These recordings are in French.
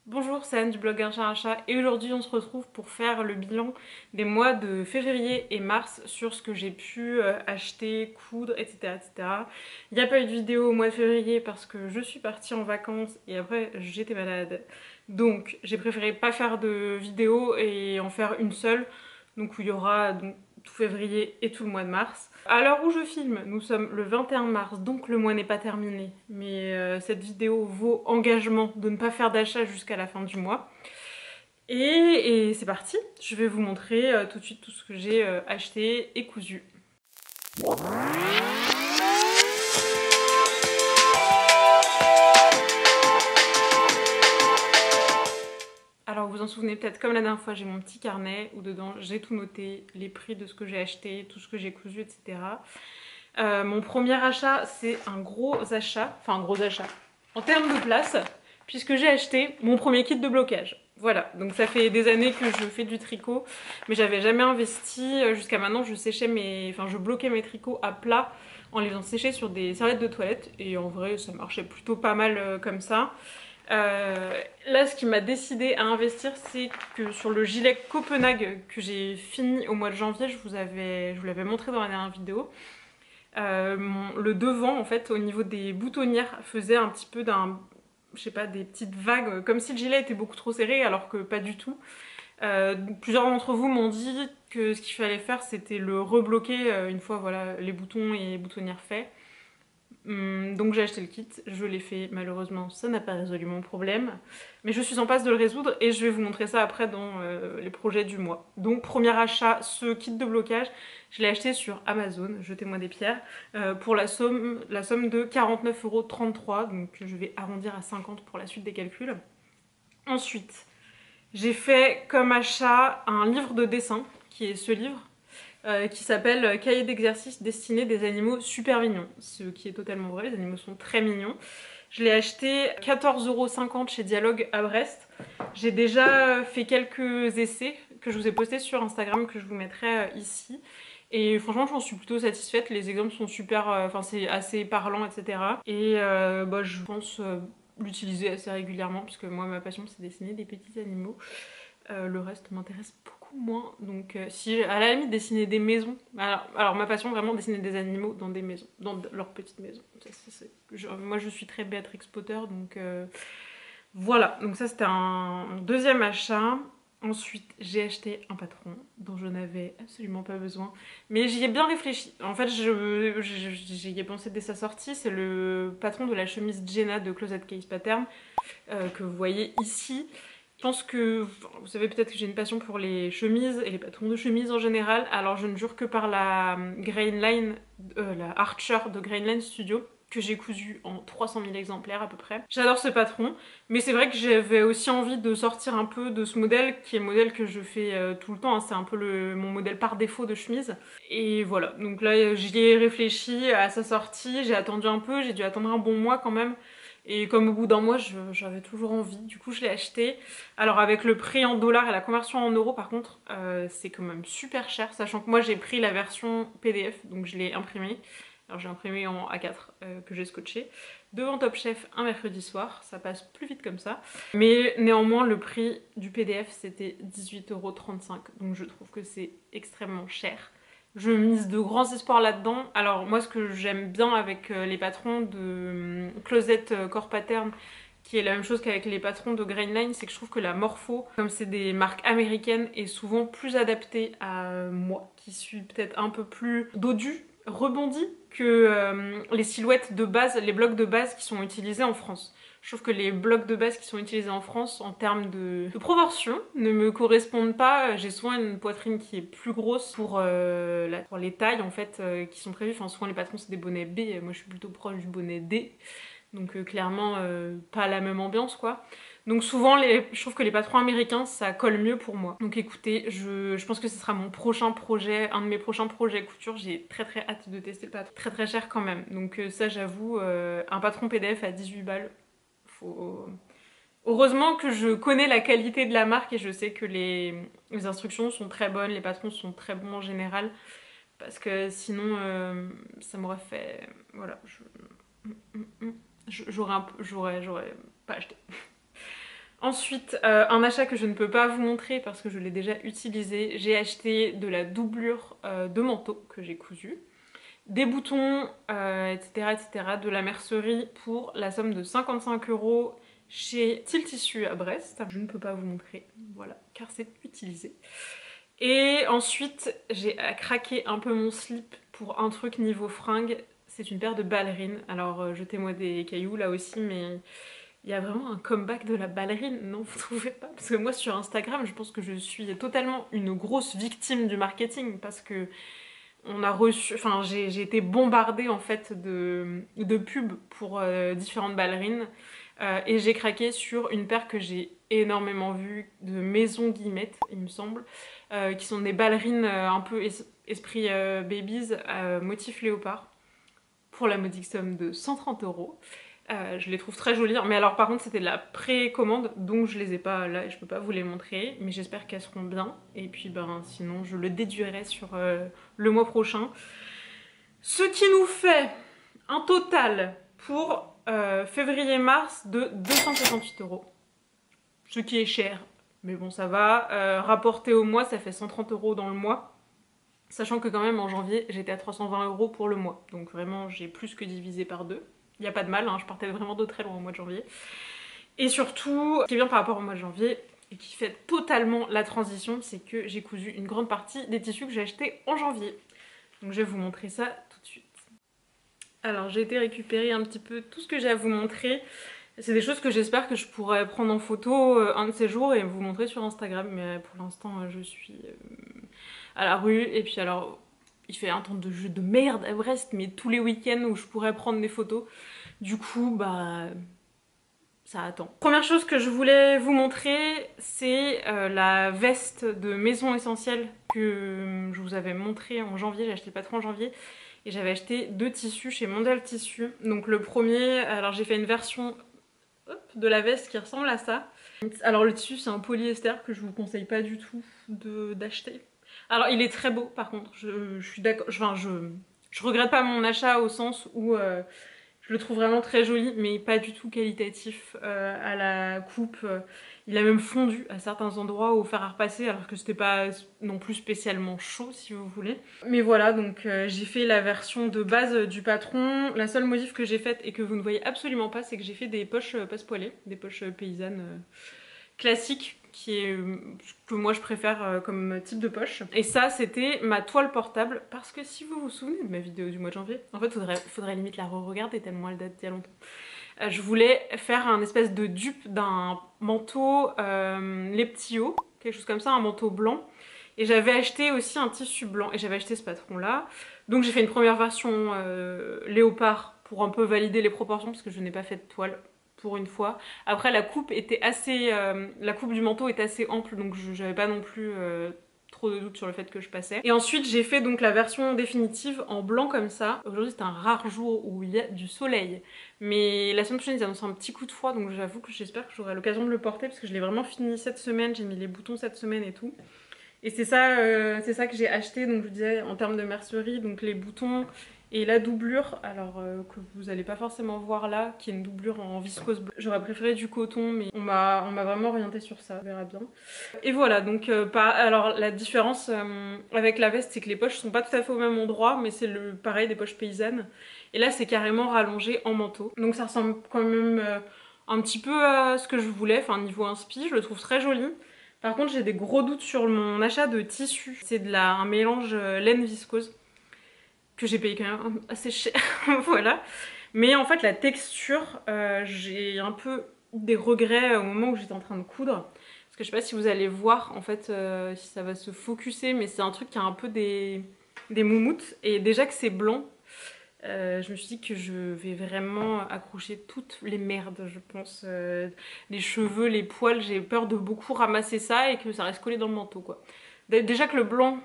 Bonjour, c'est Anne du blog Un chat un chat et aujourd'hui on se retrouve pour faire le bilan des mois de février et mars sur ce que j'ai pu acheter, coudre, etc. etc. Il n'y a pas eu de vidéo au mois de février parce que je suis partie en vacances et après j'étais malade. Donc j'ai préféré pas faire de vidéo et en faire une seule. Donc où il y aura donc, tout février et tout le mois de mars. À l'heure où je filme, nous sommes le 21 mars, donc le mois n'est pas terminé. Mais cette vidéo vaut engagement de ne pas faire d'achat jusqu'à la fin du mois. Et c'est parti, je vais vous montrer tout de suite tout ce que j'ai acheté et cousu. Alors vous vous en souvenez peut-être comme la dernière fois, j'ai mon petit carnet où dedans j'ai tout noté, les prix de ce que j'ai acheté, tout ce que j'ai cousu, etc. Mon premier achat, c'est un gros achat, enfin un gros achat, en termes de place, puisque j'ai acheté mon premier kit de blocage. Voilà, donc ça fait des années que je fais du tricot, mais j'avais jamais investi. Jusqu'à maintenant, je bloquais mes tricots à plat en les faisant sécher sur des serviettes de toilette, et en vrai, ça marchait plutôt pas mal comme ça. Là, ce qui m'a décidé à investir, c'est que sur le gilet Copenhague que j'ai fini au mois de janvier, je vous l'avais montré dans la dernière vidéo. Le devant, en fait, au niveau des boutonnières, faisait un petit peu je sais pas, des petites vagues, comme si le gilet était beaucoup trop serré, alors que pas du tout. Plusieurs d'entre vous m'ont dit que ce qu'il fallait faire, c'était le rebloquer une fois voilà, les boutons et les boutonnières faits. Donc j'ai acheté le kit, je l'ai fait, malheureusement ça n'a pas résolu mon problème, mais je suis en passe de le résoudre et je vais vous montrer ça après dans les projets du mois. Donc premier achat, ce kit de blocage, je l'ai acheté sur Amazon, jetez-moi des pierres, pour la somme de 49,33 €, donc je vais arrondir à 50 pour la suite des calculs. Ensuite, j'ai fait comme achat un livre de dessin, qui est ce livre, qui s'appelle Cahier d'exercice destiné des animaux super mignons. Ce qui est totalement vrai, les animaux sont très mignons. Je l'ai acheté 14,50 € chez Dialogue à Brest. J'ai déjà fait quelques essais que je vous ai postés sur Instagram, que je vous mettrai ici. Et franchement, j'en suis plutôt satisfaite. Les exemples sont super, enfin c'est assez parlant, etc. Et je pense l'utiliser assez régulièrement, puisque moi, ma passion, c'est dessiner des petits animaux. Le reste m'intéresse beaucoup moins. Donc si à la limite dessiner des maisons, alors ma passion vraiment dessiner des animaux dans des maisons, dans leurs petites maisons. Moi je suis très Béatrix Potter, donc voilà. Donc ça c'était un deuxième achat. Ensuite j'ai acheté un patron dont je n'avais absolument pas besoin, mais j'y ai bien réfléchi. En fait j'y ai pensé dès sa sortie. C'est le patron de la chemise Jenna de Closet Case Pattern que vous voyez ici. Je pense que vous savez peut-être que j'ai une passion pour les chemises et les patrons de chemises en général. Alors je ne jure que par la Grainline, la Archer de Grainline Studio, que j'ai cousu en 300 000 exemplaires à peu près. J'adore ce patron, mais c'est vrai que j'avais aussi envie de sortir un peu de ce modèle, qui est le modèle que je fais tout le temps, hein. C'est un peu mon modèle par défaut de chemise. Et voilà, donc là j'y ai réfléchi à sa sortie, j'ai attendu un peu, j'ai dû attendre un bon mois quand même. Et comme au bout d'un mois, j'avais toujours envie, du coup je l'ai acheté. Alors avec le prix en dollars et la conversion en euros par contre, c'est quand même super cher, sachant que moi j'ai pris la version PDF, donc je l'ai imprimée. Alors j'ai imprimé en A4 que j'ai scotché devant Top Chef un mercredi soir, ça passe plus vite comme ça. Mais néanmoins le prix du PDF c'était 18,35 €, donc je trouve que c'est extrêmement cher. Je mise de grands espoirs là-dedans. Alors moi ce que j'aime bien avec les patrons de Closet Core Pattern, qui est la même chose qu'avec les patrons de Grainline, c'est que je trouve que la morpho, comme c'est des marques américaines, est souvent plus adaptée à moi, qui suis peut-être un peu plus dodue, rebondie, que les silhouettes de base, les blocs de base qui sont utilisés en France. Je trouve que les blocs de base qui sont utilisés en France en termes de proportion ne me correspondent pas. J'ai souvent une poitrine qui est plus grosse pour les tailles en fait qui sont prévues. Enfin souvent les patrons c'est des bonnets B, moi je suis plutôt proche du bonnet D. Donc clairement pas la même ambiance quoi. Donc souvent je trouve que les patrons américains ça colle mieux pour moi. Donc écoutez, je pense que ce sera mon prochain projet, un de mes prochains projets couture. J'ai très très hâte de tester le patron. Très très cher quand même. Donc ça j'avoue, un patron PDF à 18 balles. Faut... Heureusement que je connais la qualité de la marque et je sais que les instructions sont très bonnes, les patrons sont très bons en général. Parce que sinon ça m'aurait fait... Voilà, j'aurais pas acheté. Ensuite, un achat que je ne peux pas vous montrer parce que je l'ai déjà utilisé, j'ai acheté de la doublure de manteau que j'ai cousu, des boutons, etc., etc., de la mercerie pour la somme de 55 € chez Til Tissu à Brest. Je ne peux pas vous montrer, voilà, car c'est utilisé. Et ensuite, j'ai craqué un peu mon slip pour un truc niveau fringue. C'est une paire de ballerines. Alors, jetez-moi des cailloux là aussi, mais il y a vraiment un comeback de la ballerine, non, vous trouvez pas? Parce que moi, sur Instagram, je pense que je suis totalement une grosse victime du marketing, parce que on a reçu, enfin, j'ai été bombardée en fait de pubs pour différentes ballerines. Et j'ai craqué sur une paire que j'ai énormément vue de Maison Guillemette, il me semble, qui sont des ballerines un peu esprit babies, motif léopard, pour la modique somme de 130 €. Je les trouve très jolies, mais alors par contre c'était de la précommande, donc je les ai pas là et je peux pas vous les montrer, mais j'espère qu'elles seront bien, et puis ben sinon je le déduirai sur le mois prochain. Ce qui nous fait un total pour février-mars de 268 €. Ce qui est cher, mais bon ça va. Rapporté au mois, ça fait 130 € dans le mois. Sachant que quand même en janvier, j'étais à 320 € pour le mois. Donc vraiment, j'ai plus que divisé par deux. Il n'y a pas de mal, hein, je partais vraiment de très loin au mois de janvier. Et surtout, ce qui est bien par rapport au mois de janvier, et qui fait totalement la transition, c'est que j'ai cousu une grande partie des tissus que j'ai achetés en janvier. Donc je vais vous montrer ça tout de suite. Alors j'ai été récupérer un petit peu tout ce que j'ai à vous montrer. C'est des choses que j'espère que je pourrai prendre en photo un de ces jours et vous montrer sur Instagram. Mais pour l'instant, je suis à la rue. Et puis alors, il fait un temps de jeu de merde à Brest, mais tous les week-ends où je pourrais prendre des photos. Du coup, bah, ça attend. Première chose que je voulais vous montrer, c'est la veste de Maison Essentielle que je vous avais montré en janvier. J'ai acheté pas trop en janvier. Et j'avais acheté 2 tissus chez Mondial Tissu. Donc le premier, alors j'ai fait une version de la veste qui ressemble à ça. Alors le tissu c'est un polyester que je vous conseille pas du tout d'acheter. Alors il est très beau par contre, je suis d'accord, enfin je regrette pas mon achat au sens où je le trouve vraiment très joli, mais pas du tout qualitatif à la coupe. Il a même fondu à certains endroits au fer à repasser, alors que c'était pas non plus spécialement chaud, si vous voulez. Mais voilà, donc j'ai fait la version de base du patron. La seule modif que j'ai faite et que vous ne voyez absolument pas, c'est que j'ai fait des poches passe-poilées, des poches paysannes classiques, qui est que moi je préfère comme type de poche. Et ça c'était ma toile portable, parce que si vous vous souvenez de ma vidéo du mois de janvier, en fait faudrait limite la re-regarder tellement elle date d'il y a longtemps. Je voulais faire un espèce de dupe d'un manteau les petits hauts, quelque chose comme ça, un manteau blanc. Et j'avais acheté aussi un tissu blanc, et j'avais acheté ce patron là. Donc j'ai fait une première version léopard pour un peu valider les proportions, parce que je n'ai pas fait de toile pour une fois. Après la coupe était assez, la coupe du manteau est assez ample, donc j'avais pas non plus trop de doutes sur le fait que je passais. Et ensuite j'ai fait donc la version définitive en blanc comme ça. Aujourd'hui c'est un rare jour où il y a du soleil, mais la semaine prochaine ils annoncent un petit coup de froid, donc j'avoue que j'espère que j'aurai l'occasion de le porter, parce que je l'ai vraiment fini cette semaine, j'ai mis les boutons cette semaine et tout. Et c'est ça que j'ai acheté, donc je vous disais en termes de mercerie, donc les boutons et la doublure, alors que vous n'allez pas forcément voir là, qui est une doublure en viscose bleue. J'aurais préféré du coton, mais on m'a vraiment orienté sur ça, on verra bien. Et voilà, donc alors la différence avec la veste, c'est que les poches sont pas tout à fait au même endroit, mais c'est le pareil des poches paysannes. Et là c'est carrément rallongé en manteau, donc ça ressemble quand même un petit peu à ce que je voulais, enfin niveau inspi, je le trouve très joli. Par contre, j'ai des gros doutes sur mon achat de tissu. C'est un mélange laine viscose que j'ai payé quand même assez cher, voilà. Mais en fait, la texture, j'ai un peu des regrets au moment où j'étais en train de coudre. Parce que je sais pas si vous allez voir, en fait, si ça va se focuser, mais c'est un truc qui a un peu des moumoutes. Et déjà que c'est blanc, je me suis dit que je vais vraiment accrocher toutes les merdes, je pense. Les cheveux, les poils, j'ai peur de beaucoup ramasser ça et que ça reste collé dans le manteau, quoi. Déjà que le blanc,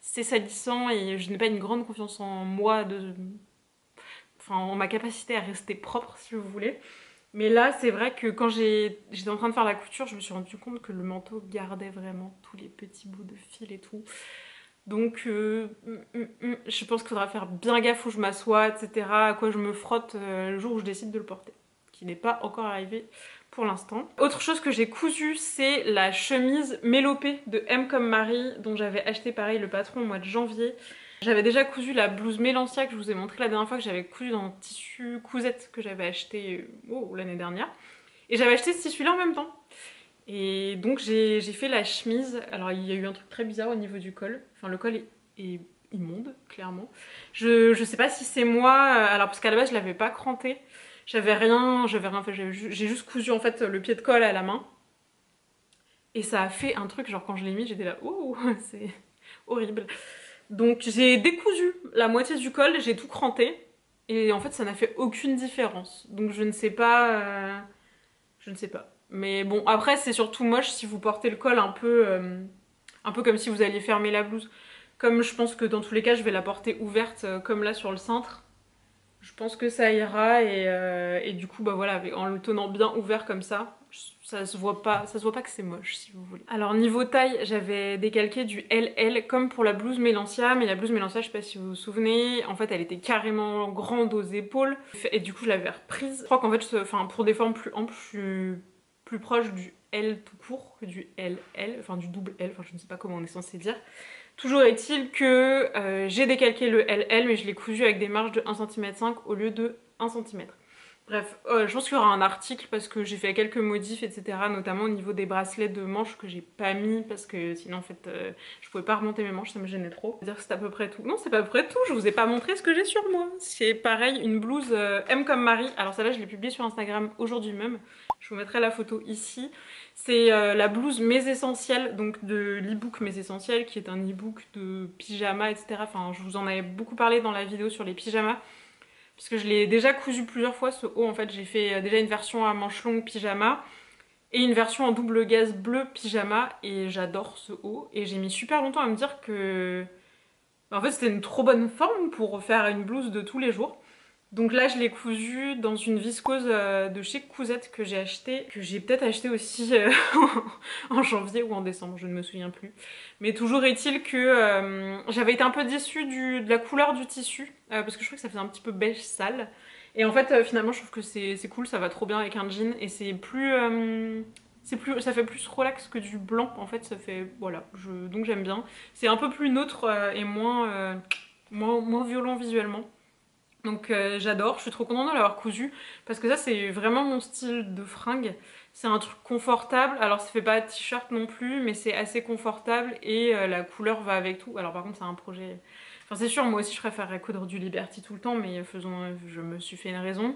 c'est salissant et je n'ai pas une grande confiance en moi, enfin en ma capacité à rester propre, si vous voulez. Mais là, c'est vrai que quand j'étais en train de faire la couture, je me suis rendu compte que le manteau gardait vraiment tous les petits bouts de fil et tout. Donc je pense qu'il faudra faire bien gaffe où je m'assois, etc. À quoi je me frotte le jour où je décide de le porter. Qui n'est pas encore arrivé pour l'instant. Autre chose que j'ai cousu, c'est la chemise mélopée de M comme Marie, dont j'avais acheté pareil le patron au mois de janvier. J'avais déjà cousu la blouse Mélancia que je vous ai montré la dernière fois, que j'avais cousu dans le tissu cousette que j'avais acheté l'année dernière. Et j'avais acheté ce tissu là en même temps. Et donc j'ai fait la chemise. Alors il y a eu un truc très bizarre au niveau du col. Enfin le col est immonde, clairement. Je sais pas si c'est moi, alors parce qu'à la base je l'avais pas cranté. J'avais rien fait, j'ai juste cousu en fait le pied de col à la main. Et ça a fait un truc, genre quand je l'ai mis, j'étais là, oh, c'est horrible. Donc j'ai décousu la moitié du col, j'ai tout cranté. Et en fait ça n'a fait aucune différence. Donc je ne sais pas... je ne sais pas. Mais bon, après c'est surtout moche si vous portez le col un peu comme si vous alliez fermer la blouse. Comme je pense que dans tous les cas je vais la porter ouverte comme là sur le cintre. Je pense que ça ira et du coup bah voilà, en le tenant bien ouvert comme ça se voit pas que c'est moche si vous voulez. Alors niveau taille, j'avais décalqué du LL comme pour la blouse Mélancia, mais la blouse Mélancia, je sais pas si vous vous souvenez, en fait elle était carrément grande aux épaules et du coup je l'avais reprise. Je crois qu'en fait, enfin, pour des formes plus amples, je suis plus proche du L tout court que du LL, enfin du double L, enfin je ne sais pas comment on est censé dire. Toujours est-il que j'ai décalqué le LL mais je l'ai cousu avec des marges de 1,5 cm au lieu de 1 cm. Bref, je pense qu'il y aura un article parce que j'ai fait quelques modifs etc. Notamment au niveau des bracelets de manches que j'ai pas mis parce que sinon en fait je pouvais pas remonter mes manches, ça me gênait trop. C'est-à-dire que c'est à peu près tout. Non, c'est pas à peu près tout, je vous ai pas montré ce que j'ai sur moi. C'est pareil, une blouse M comme Marie. Alors celle-là je l'ai publiée sur Instagram aujourd'hui même. Je vous mettrai la photo ici. C'est la blouse Mes Essentiels, donc de l'e-book Mes Essentiels, qui est un e-book de pyjama, etc. Enfin, je vous en avais beaucoup parlé dans la vidéo sur les pyjamas, puisque je l'ai déjà cousu plusieurs fois ce haut. En fait, j'ai fait déjà une version à manches longues pyjama et une version en double gaze bleu pyjama, et j'adore ce haut. Et j'ai mis super longtemps à me dire que... En fait, c'était une trop bonne forme pour faire une blouse de tous les jours. Donc là je l'ai cousu dans une viscose de chez Cousette que j'ai acheté, que j'ai peut-être acheté aussi en janvier ou en décembre, je ne me souviens plus. Mais toujours est-il que j'avais été un peu déçue de la couleur du tissu, parce que je trouve que ça faisait un petit peu beige sale. Et en fait finalement je trouve que c'est cool, ça va trop bien avec un jean et c'est plus... ça fait plus relax que du blanc en fait, ça fait... Voilà, donc j'aime bien. C'est un peu plus neutre et moins violent visuellement. Donc j'adore, je suis trop contente de l'avoir cousu parce que ça c'est vraiment mon style de fringue. C'est un truc confortable, alors ça fait pas t-shirt non plus mais c'est assez confortable et la couleur va avec tout. Alors par contre c'est un projet... Enfin c'est sûr, moi aussi je préférerais coudre du Liberty tout le temps mais je me suis fait une raison.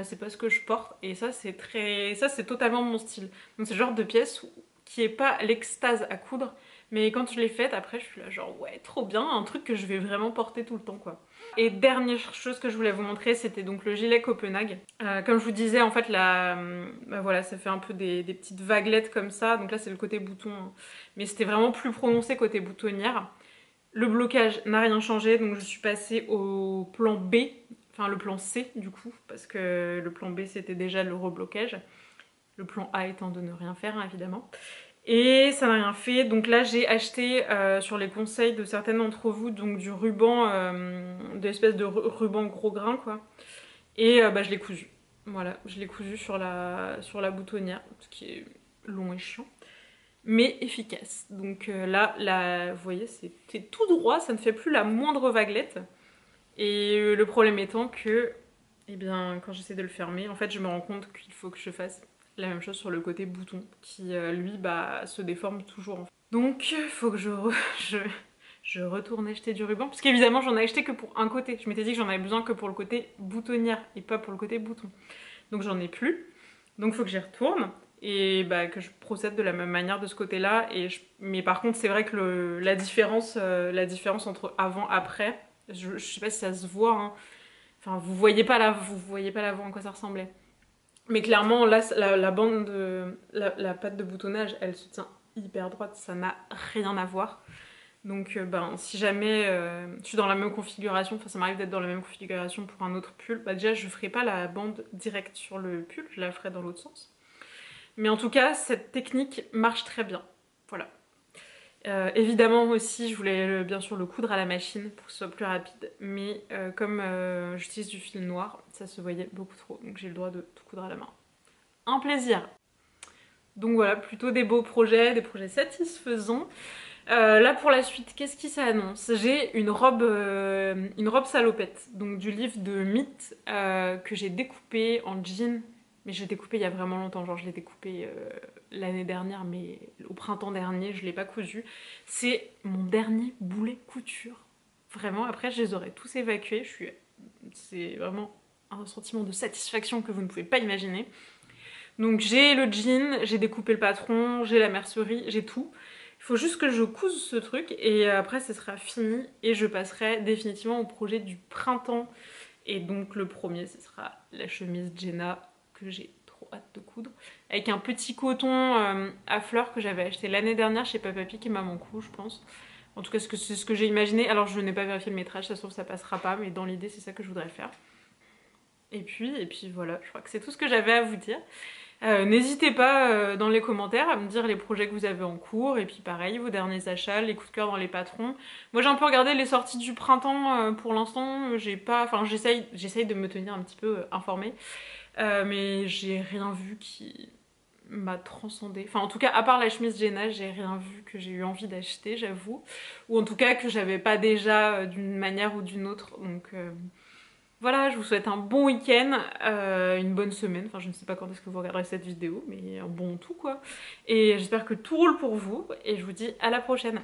C'est pas ce que je porte et ça c'est totalement mon style. Donc c'est le genre de pièce qui est pas l'extase à coudre, mais quand je l'ai faite après je suis là genre ouais trop bien, un truc que je vais vraiment porter tout le temps quoi. Et dernière chose que je voulais vous montrer, c'était donc le gilet Copenhague. Comme je vous disais, en fait, bah voilà, ça fait un peu des petites vaguelettes comme ça. Donc là, c'est le côté bouton, hein. Mais c'était vraiment plus prononcé côté boutonnière. Le blocage n'a rien changé, donc je suis passée au plan B, enfin le plan C du coup, parce que le plan B c'était déjà le reblocage. Le plan A étant de ne rien faire, hein, évidemment. Et ça n'a rien fait, donc là j'ai acheté sur les conseils de certaines d'entre vous donc du ruban, de l'espèce de ruban gros grain quoi. Et bah, je l'ai cousu, voilà, je l'ai cousu sur la boutonnière, ce qui est long et chiant, mais efficace. Donc là, vous voyez, c'est tout droit, ça ne fait plus la moindre vaguelette. Et le problème étant que, eh bien, quand j'essaie de le fermer, en fait je me rends compte qu'il faut que je fasse la même chose sur le côté bouton qui lui bah, se déforme toujours en fait. Donc il faut que je retourne acheter du ruban parce qu'évidemment j'en ai acheté que pour un côté. Je m'étais dit que j'en avais besoin que pour le côté boutonnière et pas pour le côté bouton. Donc j'en ai plus. Donc il faut que j'y retourne et bah, que je procède de la même manière de ce côté là. Mais par contre c'est vrai que la différence entre avant et après, je sais pas si ça se voit, hein. Enfin vous voyez pas l'avant à quoi ça ressemblait. Mais clairement, là, la bande de... La patte de boutonnage, elle se tient hyper droite, ça n'a rien à voir. Donc, ben, si jamais je suis dans la même configuration, enfin ça m'arrive d'être dans la même configuration pour un autre pull, bah déjà je ferai pas la bande directe sur le pull, je la ferai dans l'autre sens. Mais en tout cas, cette technique marche très bien. Voilà. Évidemment aussi, je voulais bien sûr le coudre à la machine pour que ce soit plus rapide, mais comme j'utilise du fil noir, ça se voyait beaucoup trop, donc j'ai le droit de tout coudre à la main. Un plaisir! Donc voilà, plutôt des beaux projets, des projets satisfaisants. Là pour la suite, qu'est-ce qui s'annonce? J'ai une robe salopette, donc du livre de Mythe que j'ai découpé en jean. Mais je l'ai découpé il y a vraiment longtemps, genre je l'ai découpé l'année dernière, mais au printemps dernier, je l'ai pas cousu. C'est mon dernier boulet couture. Vraiment, après je les aurais tous évacués, c'est vraiment un sentiment de satisfaction que vous ne pouvez pas imaginer. Donc j'ai le jean, j'ai découpé le patron, j'ai la mercerie, j'ai tout. Il faut juste que je couse ce truc et après ce sera fini et je passerai définitivement au projet du printemps. Et donc le premier ce sera la chemise Jenna que j'ai trop hâte de coudre. Avec un petit coton à fleurs que j'avais acheté l'année dernière chez Papa Pic et Maman Cou je pense. En tout cas c'est ce que j'ai imaginé. Alors je n'ai pas vérifié le métrage, ça se trouve ça passera pas, mais dans l'idée c'est ça que je voudrais faire. Et puis voilà, je crois que c'est tout ce que j'avais à vous dire. N'hésitez pas dans les commentaires à me dire les projets que vous avez en cours et puis pareil, vos derniers achats, les coups de cœur dans les patrons. Moi j'ai un peu regardé les sorties du printemps pour l'instant, j'essaye de me tenir un petit peu informée, mais j'ai rien vu qui m'a transcendée. Enfin en tout cas à part la chemise Jenna, j'ai rien vu que j'ai eu envie d'acheter j'avoue, ou en tout cas que j'avais pas déjà d'une manière ou d'une autre, donc... Voilà, je vous souhaite un bon week-end, une bonne semaine, enfin je ne sais pas quand est-ce que vous regarderez cette vidéo, mais un bon tout quoi. Et j'espère que tout roule pour vous, et je vous dis à la prochaine.